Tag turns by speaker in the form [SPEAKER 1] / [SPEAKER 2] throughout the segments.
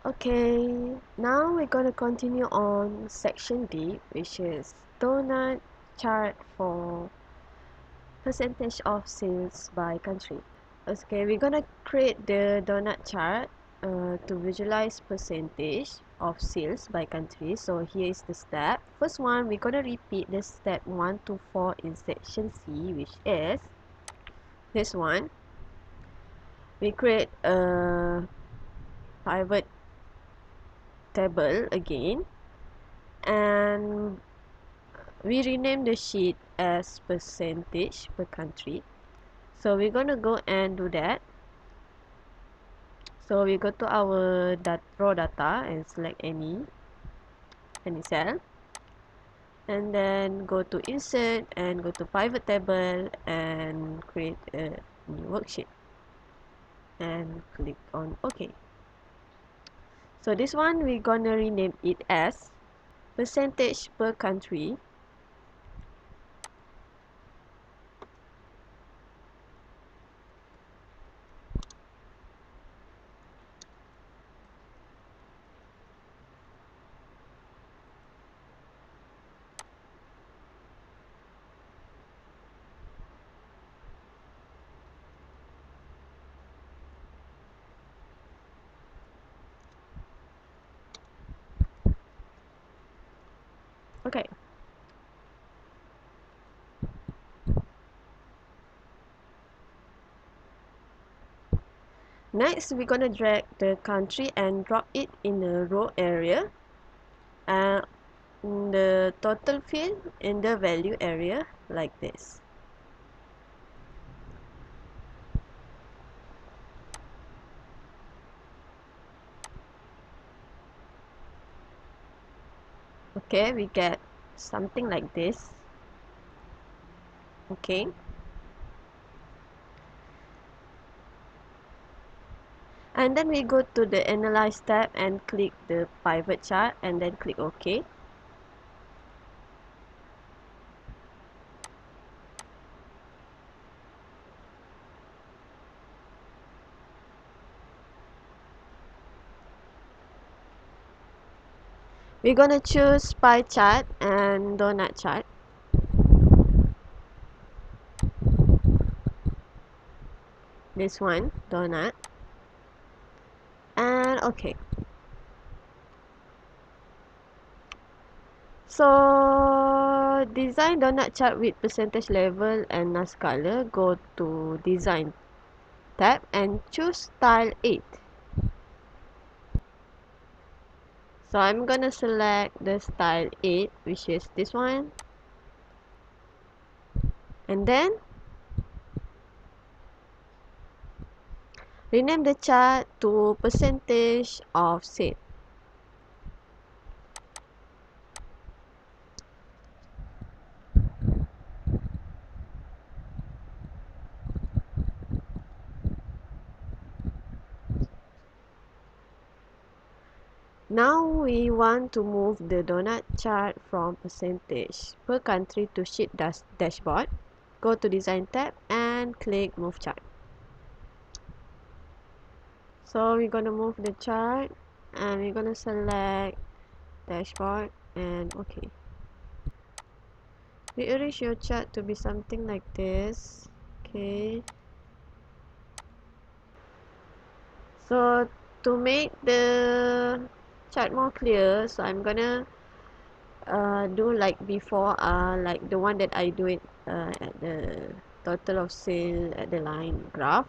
[SPEAKER 1] Okay, now we're going to continue on section D, which is donut chart for percentage of sales by country. Okay, we're going to create the donut chart to visualize percentage of sales by country. So here is the step. First one, we're going to repeat the step 1 to 4 in section C, which is this one. We create a pivot table again, and we rename the sheet as percentage per country. So we're gonna go and do that. So we go to our raw data and select any cell, and then go to insert and go to pivot table and create a new worksheet and click on OK. So this one we're gonna rename it as percentage per country. Okay. Next, we're gonna drag the country and drop it in the row area, and in the total field in the value area like this. Okay, we get something like this. Okay. And then we go to the Analyze tab and click the pivot chart and then click OK. We're gonna choose pie chart and donut chart. This one, donut. And OK. So design donut chart with percentage level and NAS color. Go to design tab and choose style 8. So I'm gonna select the style 8, which is this one, and then rename the chart to percentage of sale. Now we want to move the donut chart from percentage per country to sheet dashboard. Go to design tab and click move chart. So we're gonna move the chart and we're gonna select dashboard and OK. Rearrange your chart to be something like this. Okay. So to make the chart more clear, so I'm gonna do like before, like the one that I do it at the total of sale at the line graph,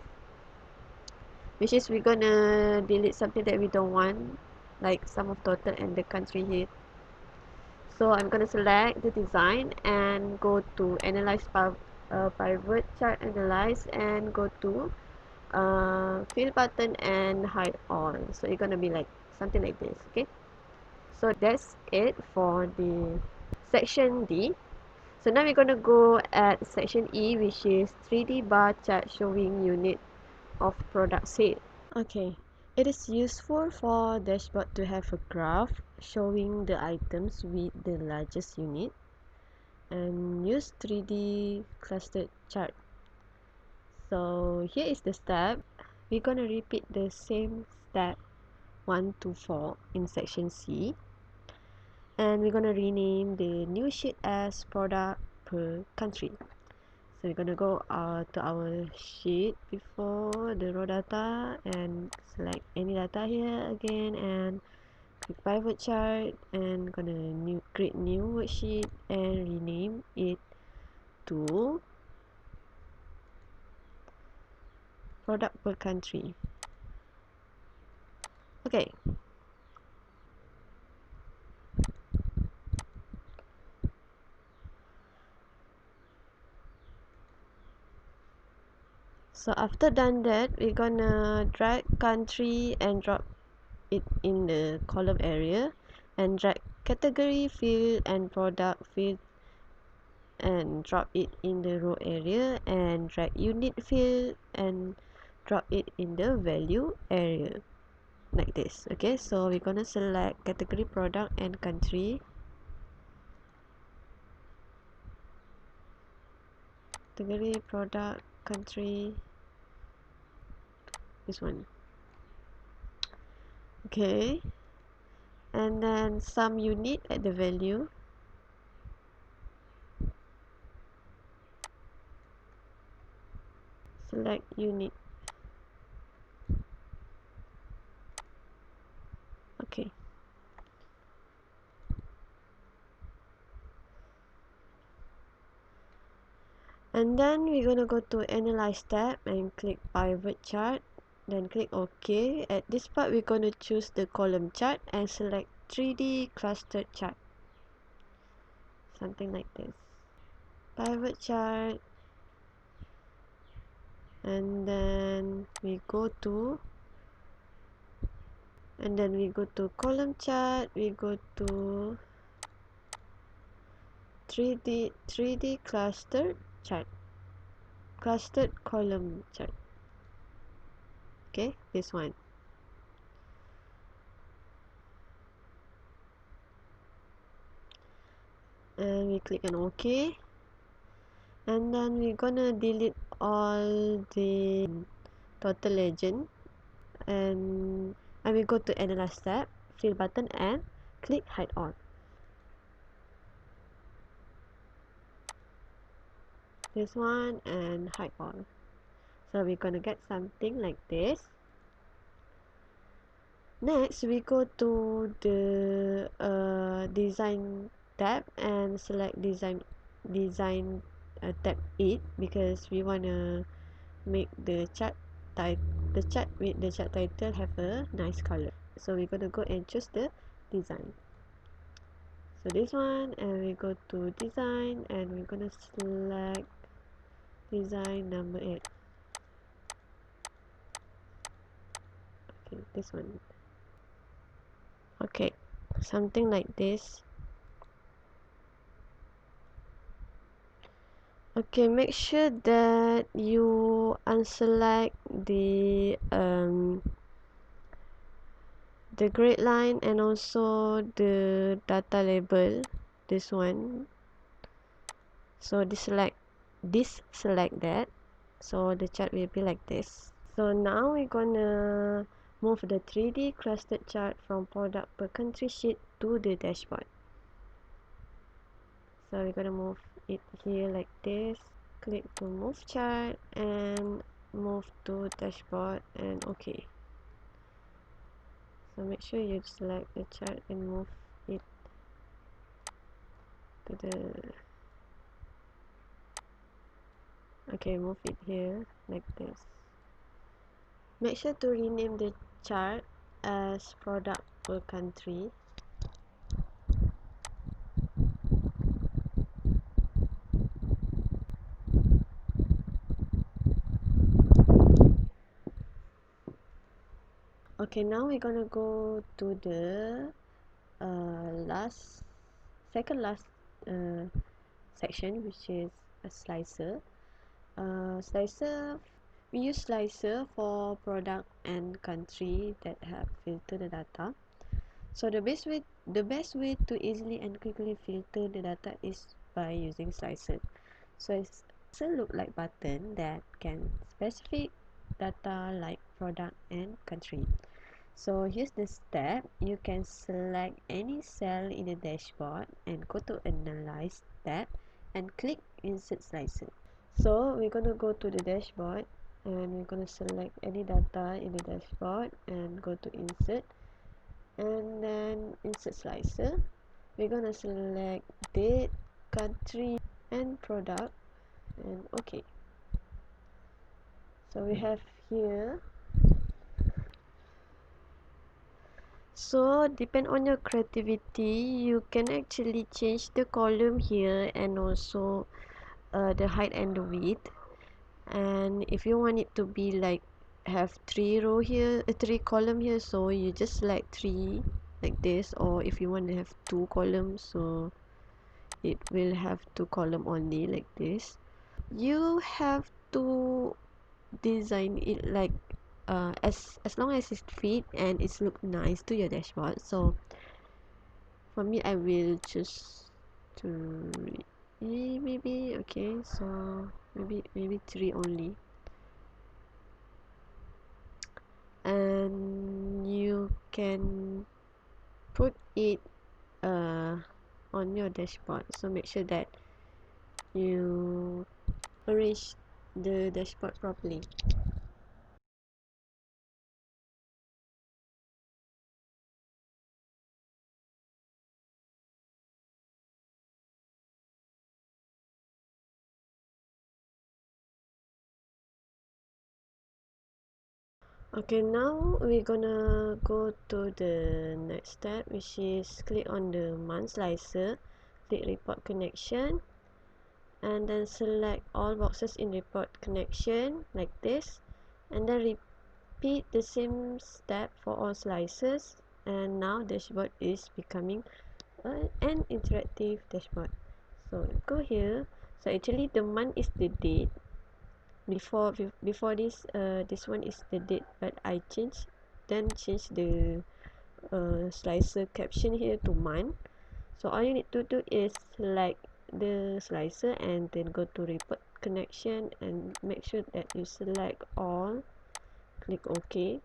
[SPEAKER 1] which is we're gonna delete something that we don't want, like sum of total and the country hit. So I'm gonna select the design and go to analyze pivot chart analyze and go to fill button and hide all. So it's gonna be like something like this. Okay, so that's it for the section D. So now we're gonna go at section E, which is 3D bar chart showing unit of product sale. Okay, it is useful for dashboard to have a graph showing the items with the largest unit and use 3D clustered chart. So here is the step. We're gonna repeat the same step 1 to 4 in section C, and we're gonna rename the new sheet as product per country. So we're gonna go to our sheet before the raw data and select any data here again and click pivot chart, and gonna create new worksheet and rename it to product per country. Okay, so after done that, we're gonna drag country and drop it in the column area, and drag category field and product field and drop it in the row area, and drag unit field and drop it in the value area, like this. Okay, so we're gonna select category, product and country. Category, product, country, this one. Okay, and then some unit at the value, select unit. Okay, and then we're gonna go to analyze tab and click pivot chart, then click OK. At this part we're gonna choose the column chart and select 3D clustered chart, something like this. Pivot chart, and then we go to column chart, we go to 3D clustered chart, clustered column chart. Okay, this one. And we click on OK, and then we're gonna delete all the total legend, and we go to analyze tab, fill button and click hide all. This one and hide all. So we're gonna get something like this. Next we go to the design tab and select design tab 8, because we wanna make the chart with the chart title have a nice color. So we're gonna go and choose the design. So this one, and we go to design and we're gonna select design number 8. Okay, this one. Okay, something like this. Okay, make sure that you unselect the grid line and also the data label, this one. So deselect that, so the chart will be like this. So now we're gonna move the 3D clustered chart from product per country sheet to the dashboard. So we're gonna move it here like this, click to move chart and move to dashboard and OK. So make sure you select the chart and move it to the move it here like this. Make sure to rename the chart as product per country. Okay, now we're gonna go to the second last section, which is a slicer. We use slicer for product and country that have filtered the data. So the best way to easily and quickly filter the data is by using slicer. So slicer look like button that can specific data like product and country. So here's the step. You can select any cell in the dashboard and go to Analyze tab and click Insert Slicer. So we're going to go to the dashboard and we're going to select any data in the dashboard and go to Insert and then Insert Slicer. We're going to select date, country and product and OK. So we have here. So depend on your creativity, you can actually change the column here and also the height and the width. And if you want it to be like have 3 row here, 3 column here, so you just select 3 like this, or if you want to have 2 columns, so it will have 2 column only like this. You have to design it like as long as it fit and it's look nice to your dashboard. So for me, I will choose to maybe okay. So maybe 3 only, and you can put it uh on your dashboard. So make sure that you arrange the dashboard properly. Okay, now we're gonna go to the next step, which is click on the month slicer, click report connection, and then select all boxes in report connection like this, and then repeat the same step for all slices. And now dashboard is becoming an interactive dashboard. So go here. So actually the month is the date. Before this one is the date, but I change the slicer caption here to month. So all you need to do is select the slicer and then go to report connection and make sure that you select all, click OK.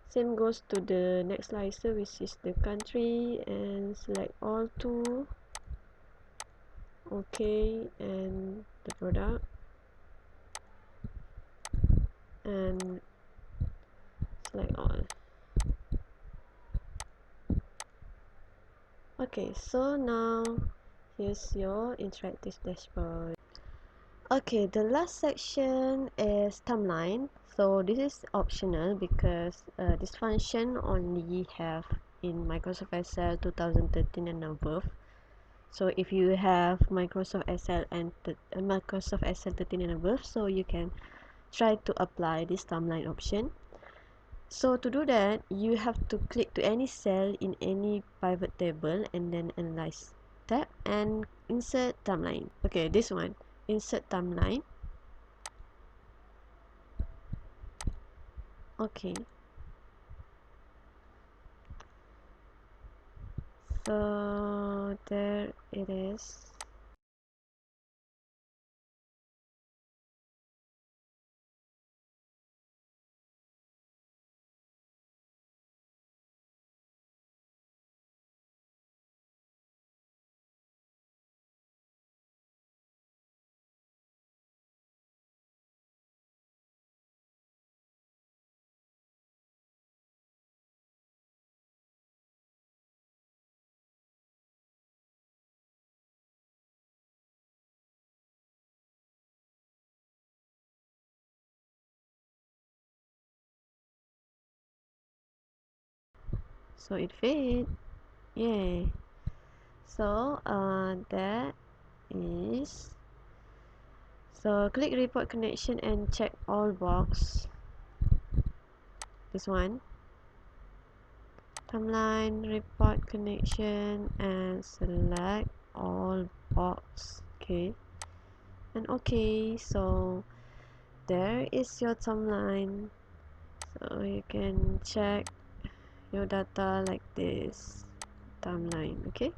[SPEAKER 1] Same goes to the next slicer, which is the country, and select all two, OK, and the product, and select all. Okay, so now here's your interactive dashboard. Okay, the last section is timeline. So this is optional because this function only have in Microsoft Excel 2013 and above. So if you have Microsoft Excel and Microsoft Excel 13 and above, so you can try to apply this timeline option. So to do that, you have to click to any cell in any pivot table and then analyze tab and insert timeline. Okay, this one, insert timeline. Okay, so there it is. So it fit. Yay. So that is. So click report connection and check all box. This one. Timeline, report connection, and select all box. Okay. And okay, so there is your timeline. So you can check your data like this. Timeline. Okay.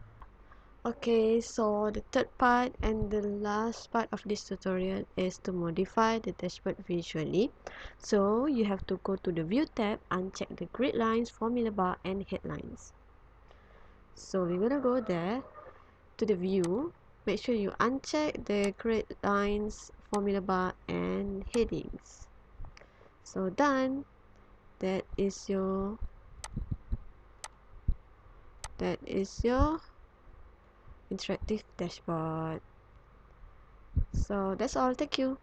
[SPEAKER 1] Okay, so the third part and the last part of this tutorial is to modify the dashboard visually. So you have to go to the View tab, uncheck the grid lines, formula bar and headlines. So we're gonna go there to the view. Make sure you uncheck the grid lines, formula bar and headings. So done. That is your interactive dashboard. So that's all. Thank you.